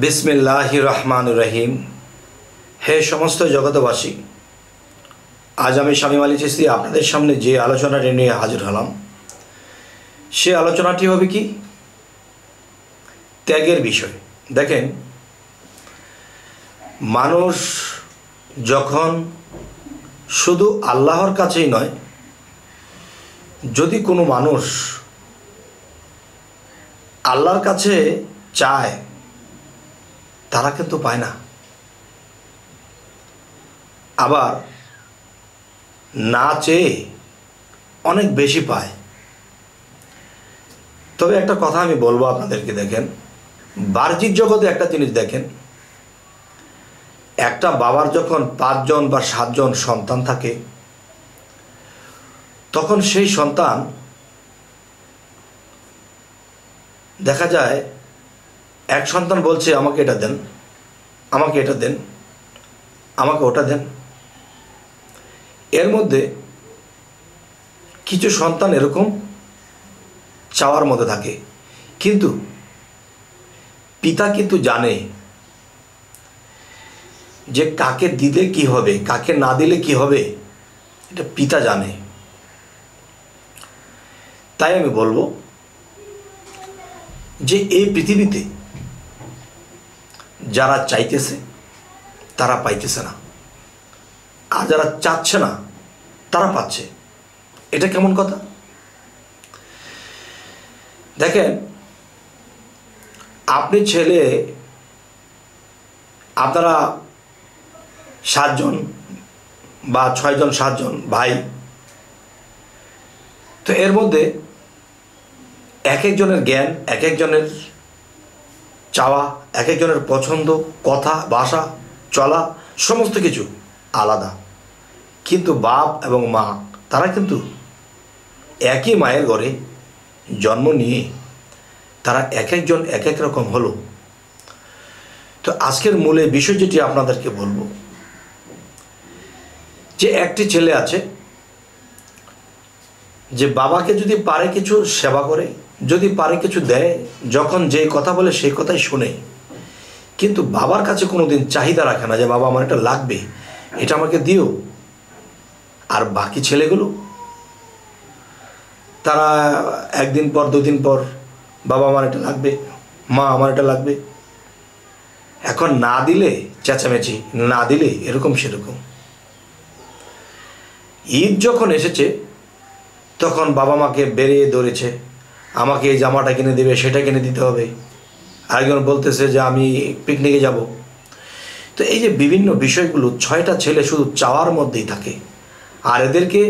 বিসমিল্লাহির রহমানির রহিম। হে সমস্ত জগতবাসী, আজ আমি শামীম আলী চিশতি আপনাদের সামনে যে আলোচনাটি নিয়ে হাজির হলাম, সে আলোচনাটি হবে কি? ত্যাগের বিষয়। দেখেন, মানুষ যখন শুধু আল্লাহর কাছেই নয়, যদি কোনো মানুষ আল্লাহর কাছে চায়, তারা কিন্তু পায় না। আবার না চেয়ে অনেক বেশি পায়। তবে একটা কথা আমি বলবো আপনাদেরকে, দেখেন, বাহ্যিক জগতে একটা জিনিস দেখেন, একটা বাবার যখন 5 জন বা 7 জন সন্তান থাকে, তখন সেই সন্তান দেখা যায় এক সন্তান বলছে আমাকে এটা দেন, আমাকে এটা দেন, আমাকে ওটা দেন। এর মধ্যে কিছু সন্তান এরকম চাওয়ার মধ্যে থাকে, কিন্তু পিতা কিন্তু জানে যে কাকে দিলে কি হবে, কাকে না দিলে কি হবে, এটা পিতা জানে। তাই আমি বলবো যে এই পৃথিবীতে যারা চাইতেছে তারা পাইতেছে না, আর যারা চাচ্ছে না তারা পাচ্ছে। এটা কেমন কথা? দেখেন, আপনি ছেলে, আপনারা 7 জন বা 6 জন 7 জন ভাই, তো এর মধ্যে এক একজনের জ্ঞান, এক একজনের চাওয়া, এক একজনের পছন্দ, কথা, ভাষা, চলা, সমস্ত কিছু আলাদা। কিন্তু বাপ এবং মা তারা কিন্তু একই মায়ের ঘরে জন্ম নিয়ে তারা এক একজন এক এক রকম হলো। তো আজকের মূলে বিষয় যেটি আপনাদেরকে বলবো, যে একটি ছেলে আছে যে বাবাকে যদি পারে কিছু সেবা করে, যদি পারে কিছু দেয়, যখন যে কথা বলে সেই কথাই শোনে, কিন্তু বাবার কাছে কোনোদিন চাহিদা রাখে না যে বাবা আমার এটা লাগবে, এটা আমাকে দিও। আর বাকি ছেলেগুলো তারা একদিন পর 2 দিন পর, বাবা আমার এটা লাগবে, মা আমার এটা লাগবে, এখন না দিলে চেঁচামেচি, না দিলে এরকম সেরকম। ঈদ যখন এসেছে তখন বাবা মাকে বেরিয়ে ধরেছে, আমাকে এই জামাটা কিনে দেবে, সেটা কিনে দিতে হবে। আরেকজন বলতেছে যে আমি পিকনিকে যাব। তো এই যে বিভিন্ন বিষয়গুলো, 6টা ছেলে শুধু চাওয়ার মধ্যেই থাকে, আর এদেরকে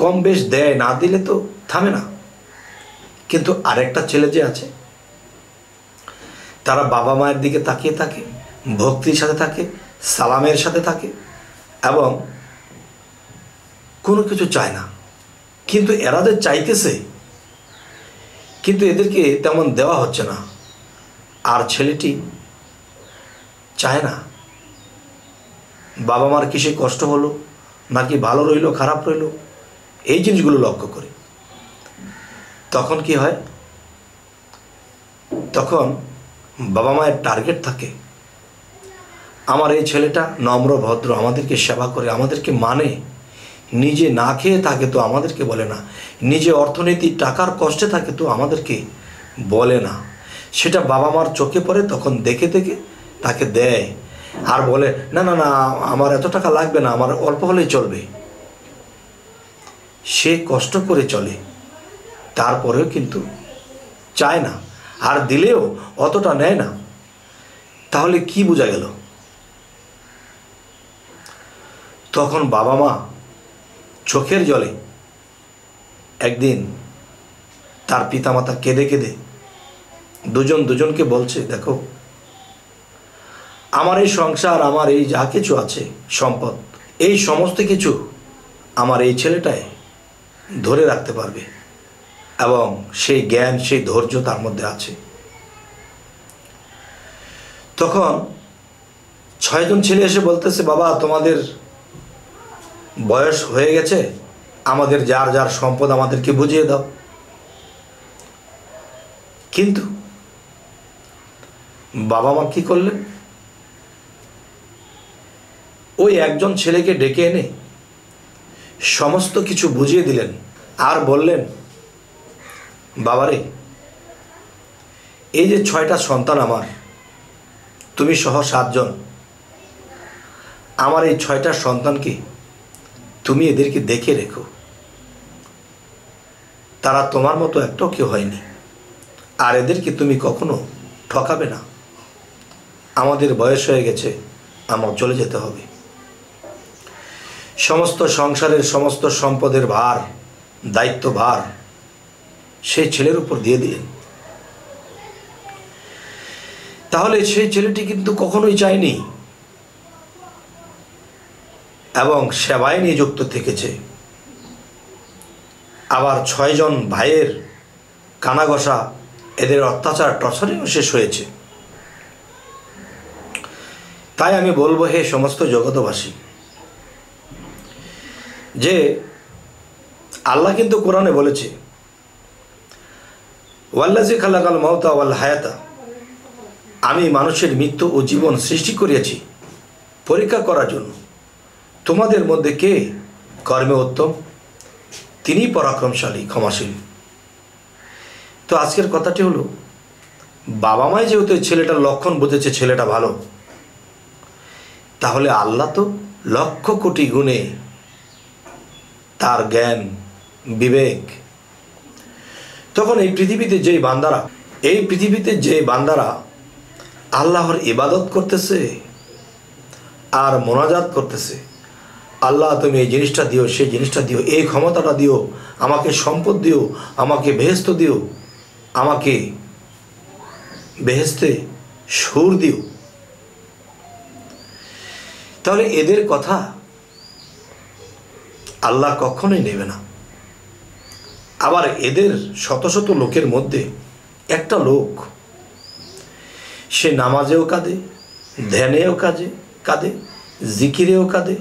কম বেশ দেয়, না দিলে তো থামে না। কিন্তু আরেকটা ছেলে যে আছে, তারা বাবা মায়ের দিকে তাকিয়ে থাকে, ভক্তির সাথে থাকে, সালামের সাথে থাকে, এবং কোনো কিছু চায় না। কিন্তু এরা যে চাইতেছে, কিন্তু এদেরকে তেমন দেওয়া হচ্ছে না। আর ছেলেটি চায় না বাবা মার কিসে কষ্ট হলো, নাকি ভালো রইল, খারাপ রইল, এই জিনিসগুলো লক্ষ্য করে। তখন কি হয়? তখন বাবা মায়ের টার্গেট থাকে, আমার এই ছেলেটা নম্র ভদ্র, আমাদেরকে সেবা করে, আমাদেরকে মানে, নিজে না খেয়ে থাকে তো আমাদেরকে বলে না, নিজে অর্থনীতি টাকার কষ্টে থাকে তো আমাদেরকে বলে না। সেটা বাবা মার চোখে পড়ে, তখন দেখে দেখে তাকে দেয়, আর বলে না না না, আমার এত টাকা লাগবে না, আমার অল্প হলেই চলবে। সে কষ্ট করে চলে, তারপরেও কিন্তু চায় না, আর দিলেও অতটা নেয় না। তাহলে কি বোঝা গেল? তখন বাবা মা চোখের জলে একদিন তার পিতামাতা কেঁদে কেঁদে দুজন দুজনকে বলছে, দেখো, আমার এই সংসার, আমার এই যা কিছু আছে সম্পদ, এই সমস্ত কিছু আমার এই ছেলেটাই ধরে রাখতে পারবে, এবং সেই জ্ঞান, সেই ধৈর্য তার মধ্যে আছে। তখন 6 জন ছেলে এসে বলতেছে, বাবা তোমাদের বয়স হয়ে গেছে, আমাদের যার যার সম্পদ আমাদেরকে বুঝিয়ে দাও। কিন্তু বাবা মা কি করলেন? ওই একজন ছেলেকে ডেকে এনে সমস্ত কিছু বুঝিয়ে দিলেন আর বললেন, বাবারে, এই যে 6টা সন্তান আমার, তুমি সহ 7 জন, আমার এই 6টা সন্তানকে তুমি এদেরকে দেখে রেখো। তারা তোমার মতো একটাও কেউ হয়নি, আর এদেরকে তুমি কখনো ঠকাবে না। আমাদের বয়স হয়ে গেছে, আমার চলে যেতে হবে। সমস্ত সংসারের সমস্ত সম্পদের ভার, দায়িত্ব ভার সেই ছেলের উপর দিয়ে দিলেন। তাহলে সেই ছেলেটি কিন্তু কখনোই চায়নি এবং সেবায় নিযুক্ত থেকেছে। আবার 6 জন ভাইয়ের কানাঘষা, এদের অত্যাচার টর্চারিংও শেষ হয়েছে। তাই আমি বলবো, হে সমস্ত জগতবাসী, যে আল্লাহ কিন্তু কোরআনে বলেছে, ওয়াল্লাযী খালাকাল মাউতা ওয়াল হায়াতা, আমি মানুষের মৃত্যু ও জীবন সৃষ্টি করিয়াছি পরীক্ষা করার জন্য। তোমাদের মধ্যে কে কর্মে উত্তম, তিনি পরাক্রমশালী, ক্ষমাশীল। তো আজকের কথাটি হলো, বাবা মাই যেহেতু ছেলেটার লক্ষণ বুঝেছে ছেলেটা ভালো, তাহলে আল্লাহ তো লক্ষ কোটি গুণে তার জ্ঞান বিবেক। তখন এই পৃথিবীতে যে বান্দারা আল্লাহর ইবাদত করতেছে আর মোনাজাত করতেছে, আল্লাহ তুমি এই জিনিসটা দিও, সেই জিনিসটা দিও, এই ক্ষমতাটা দিও, আমাকে সম্পদ দিও, আমাকে বেহেশত দিও, আমাকে বেহেশতে সুর দিও, তাহলে এদের কথা আল্লাহ কখনোই নেবে না। আবার এদের শত শত লোকের মধ্যে একটা লোক, সে নামাজেও কাঁদে, ধ্যানেও কাঁদে, জিকিরেও কাঁদে,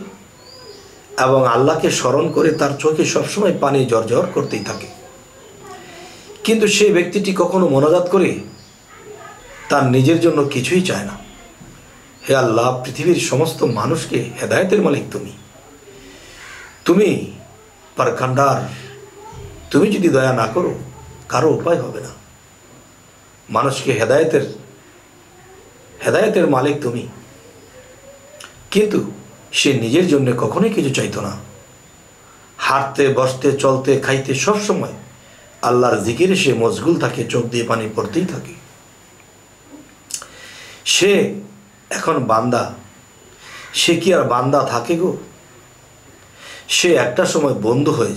এবং আল্লাহকে স্মরণ করে তার চোখে সবসময় পানি ঝরঝর করতেই থাকে। কিন্তু সেই ব্যক্তিটি কখনো মোনাজাত করে তার নিজের জন্য কিছুই চায় না। হে আল্লাহ, পৃথিবীর সমস্ত মানুষকে হেদায়েতের মালিক তুমি পারখান্ডার, তুমি যদি দয়া না করো কারো উপায় হবে না। মানুষকে হেদায়েতের মালিক তুমি। কিন্তু সে নিজের জন্য কখনোই কিছু চাইতো না। হাঁটতে, বসতে, চলতে, খাইতে সব সময় আল্লাহর জিকিরে সে মশগুল থাকে, চোখ দিয়ে পানি পড়তেই থাকে। সে এখন বান্দা, সে কি আর বান্দা থাকে গো? সে একটা সময় বন্ধু হয়ে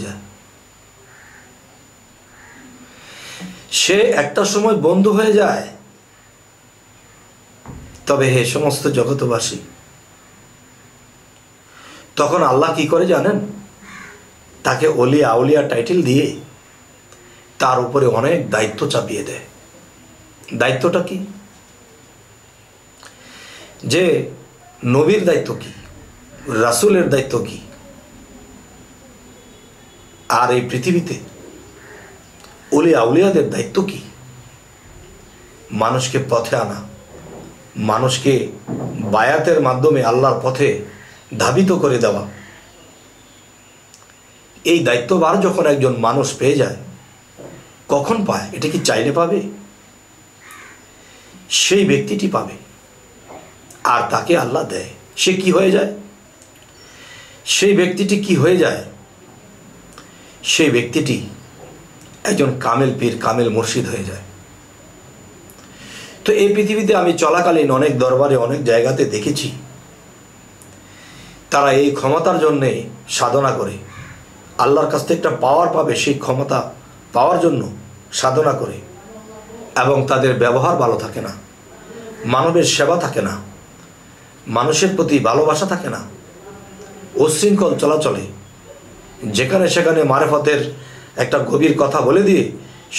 যায়। তবে হে সমস্ত জগতবাসী, তখন আল্লাহ কি করে জানেন? তাকে ওলিয়া আউলিয়া টাইটেল দিয়ে তার উপরে অনেক দায়িত্ব চাপিয়ে দেয়। দায়িত্বটা কি? যে নবীর দায়িত্ব কি, রাসূলের দায়িত্ব কি, আর এই পৃথিবীতে ওলিয়া আউলিয়াদের দায়িত্ব কি? মানুষকে পথে আনা, মানুষকে বায়াতের মাধ্যমে আল্লাহর পথে ধাবিত করে দেওয়া। এই দায়িত্বভার যখন একজন মানুষ পেয়ে যায়, কখন পায়? এটা কি চাইলে পাবে? সেই ব্যক্তিটি পাবে, আর তাকে আল্লাহ দেয়। সে কি হয়ে যায়? সেই ব্যক্তিটি কি হয়ে যায়? সেই ব্যক্তিটি একজন কামেল পীর, কামেল মুর্শিদ হয়ে যায়। তো এই পৃথিবীতে আমি চলাকালীন অনেক দরবারে, অনেক জায়গাতে দেখেছি, তারা এই ক্ষমতার জন্যে সাধনা করে, আল্লাহর কাছ থেকে একটা পাওয়ার পাবে, সেই ক্ষমতা পাওয়ার জন্য সাধনা করে, এবং তাদের ব্যবহার ভালো থাকে না, মানবের সেবা থাকে না, মানুষের প্রতি ভালোবাসা থাকে না, উচ্ছৃঙ্খল চলাচলে, যেখানে সেখানে মারেফতের একটা গভীর কথা বলে দিয়ে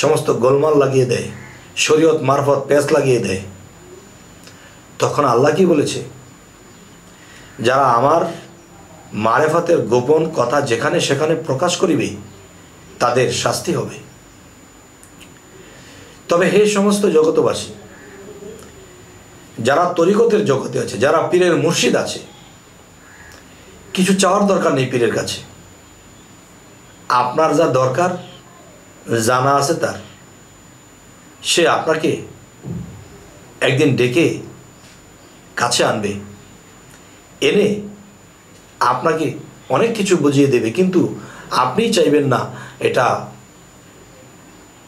সমস্ত গোলমাল লাগিয়ে দেয়, শরীয়ত মারফত পেঁচ লাগিয়ে দেয়। তখন আল্লাহ কি বলেছে? যারা আমার মারেফতের গোপন কথা যেখানে সেখানে প্রকাশ করিবে, তাদের শাস্তি হবে। তবে হে সমস্ত জগতবাসী, যারা তরিকতের জগতে আছে, যারা পীরের মুর্শিদ আছে, কিছু চাওয়ার দরকার নেই পীরের কাছে। আপনার যা দরকার জানা আছে তার, সে আপনাকে একদিন ডেকে কাছে আনবে, এনে আপনাকে অনেক কিছু বুঝিয়ে দেবে, কিন্তু আপনি চাইবেন না এটা,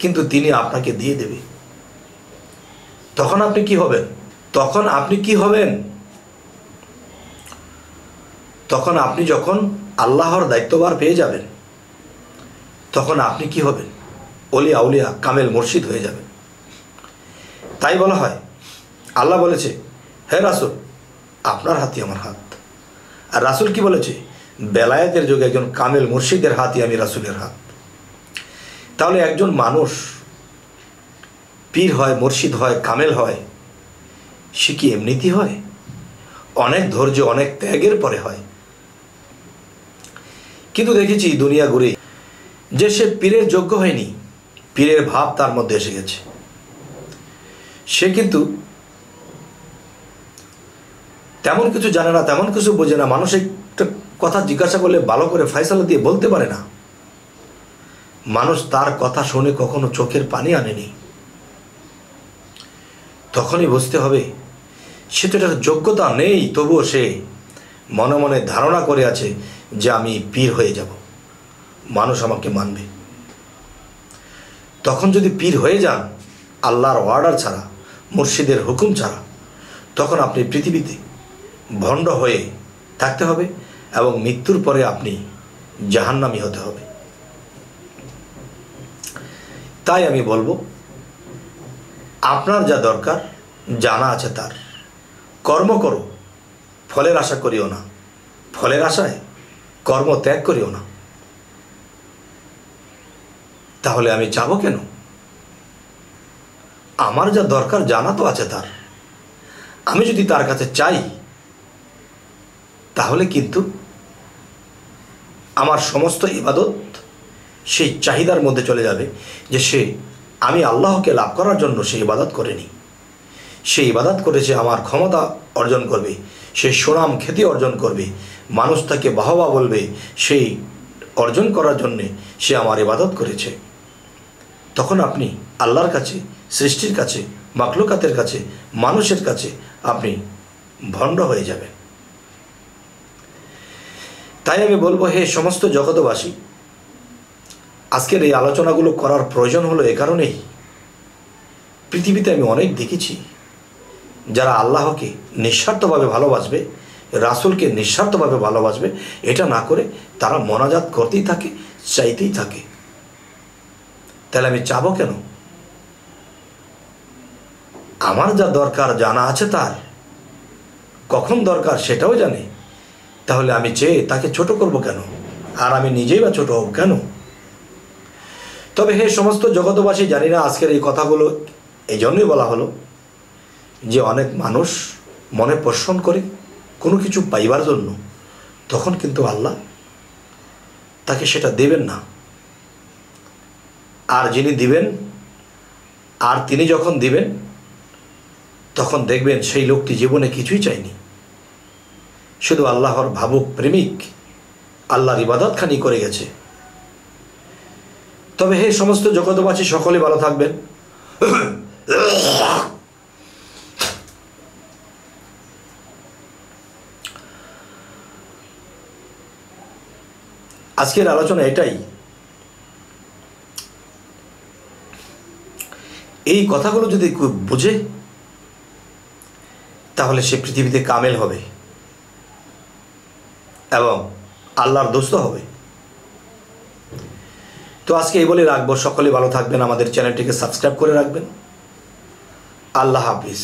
কিন্তু তিনি আপনাকে দিয়ে দেবে। তখন আপনি কি হবেন? তখন আপনি কি হবেন? তখন আপনি যখন আল্লাহর দায়িত্বভার পেয়ে যাবেন, তখন আপনি কি হবেন? অলিয়া আউলিয়া কামেল মুর্শিদ হয়ে যাবেন। তাই বলা হয়, আল্লাহ বলেছে, হে রাসূল, আপনার হাতই আমার হাত। আর রাসূল কি বলেছে? বেলায়েতের যুগে একজন কামেল মুর্শিদের হাতই আমি রাসূলের হাত। তাহলে একজন মানুষ পীর হয়, মুর্শিদ হয়, কামেল হয়, সে কি এমনিতেই হয়? অনেক ধৈর্য, অনেক ত্যাগের পরে হয়। কিন্তু দেখেছি দুনিয়া ঘুরে যে সে পীরের যোগ্য হয়নি, পীরের ভাব তার মধ্যে এসে গেছে, সে কিন্তু তেমন কিছু জানে না, তেমন কিছু বোঝে না। মানুষ একটা কথা জিজ্ঞাসা করলে ভালো করে ফয়সালা দিয়ে বলতে পারে না। মানুষ তার কথা শুনে কখনো চোখের পানি আনেনি। তখনই বুঝতে হবে সে তো এটার যোগ্যতা নেই, তবুও সে মনে মনে ধারণা করে আছে যে আমি পীর হয়ে যাব, মানুষ আমাকে মানবে। তখন যদি পীর হয়ে যান আল্লাহর অর্ডার ছাড়া, মুর্শিদের হুকুম ছাড়া, তখন আপনি পৃথিবীতে ভণ্ড হয়ে থাকতে হবে এবং মৃত্যুর পরে আপনি জাহান্নামী হতে হবে। তাই আমি বলবো, আপনার যা দরকার জানা আছে তার, কর্ম করো, ফলের আশা করিও না, ফলের আশায় কর্ম ত্যাগ করিও না। তাহলে আমি যাব কেন? আমার যা দরকার জানা তো আছে তার, আমি যদি তার কাছে চাই তাহলে কিন্তু আমার সমস্ত ইবাদত সেই চাহিদার মধ্যে চলে যাবে যে সে আমি আল্লাহকে লাভ করার জন্য সে ইবাদত করেনি, সে ইবাদত করেছে আমার ক্ষমতা অর্জন করবে, সে সুনাম খ্যাতি অর্জন করবে, মানুষ তাকে বাহবা বলবে, সেই অর্জন করার জন্যে সে আমার ইবাদত করেছে। তখন আপনি আল্লাহর কাছে, সৃষ্টির কাছে, মাখলুকাতের কাছে, মানুষের কাছে আপনি ভণ্ড হয়ে যাবেন। তাই আমি বলবো, হে সমস্ত জগতবাসী, আজকের এই আলোচনাগুলো করার প্রয়োজন হলো এ কারণেই, পৃথিবীতে আমি অনেক দেখেছি যারা আল্লাহকে নিঃস্বার্থভাবে ভালোবাসবে, রাসূলকে নিঃস্বার্থভাবে ভালোবাসবে, এটা না করে তারা মোনাজাত করতেই থাকে, চাইতেই থাকে। তাহলে আমি চাবো কেন? আমার যা দরকার জানা আছে তার, কখন দরকার সেটাও জানে। তাহলে আমি চেয়ে তাকে ছোট করব কেন? আর আমি নিজেই বা ছোট হব কেন? তবে হে সমস্ত জগতবাসী, জানি না আজকের এই কথাগুলো এই জন্যই বলা হলো যে অনেক মানুষ মনে পোষণ করে কোনো কিছু পাইবার জন্য, তখন কিন্তু আল্লাহ তাকে সেটা দেবেন না। আর যিনি দিবেন, আর তিনি যখন দিবেন, তখন দেখবেন সেই লোকটি জীবনে কিছুই চায়নি, শুধু আল্লাহর ভাবুক প্রেমিক, আল্লাহর ইবাদতখানি করে গেছে। তবে হে সমস্ত জগতবাসী, সকলে ভালো থাকবেন। আজকের আলোচনা এটাই, এই কথাগুলো যদি কেউ বুঝে তাহলে সে পৃথিবীতে কামেল হবে এবং আল্লাহর দোস্ত হবে। তো আজকে এই বলে রাখবো, সকলে ভালো থাকবেন, আমাদের চ্যানেলটিকে সাবস্ক্রাইব করে রাখবেন। আল্লাহ হাফিজ।